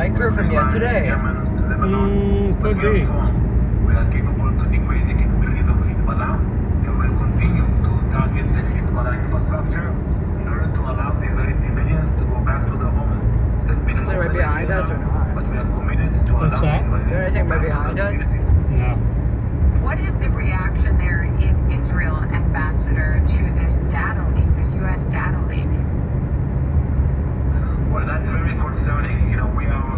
biker from yesterday. Could be. We are capable to degrade the capability of Hezbollah and will continue to target the Hezbollah infrastructure in order to allow the Israeli civilians to go back to their homes. There's been Is there right behind us or not? but we are committed to What's allow that? Israelis Is there anything to go right back to behind their us? communities. No. What is the reaction there in Israel, Ambassador, to this data leak, this U.S. data leak? Well, that's very concerning. You know, we are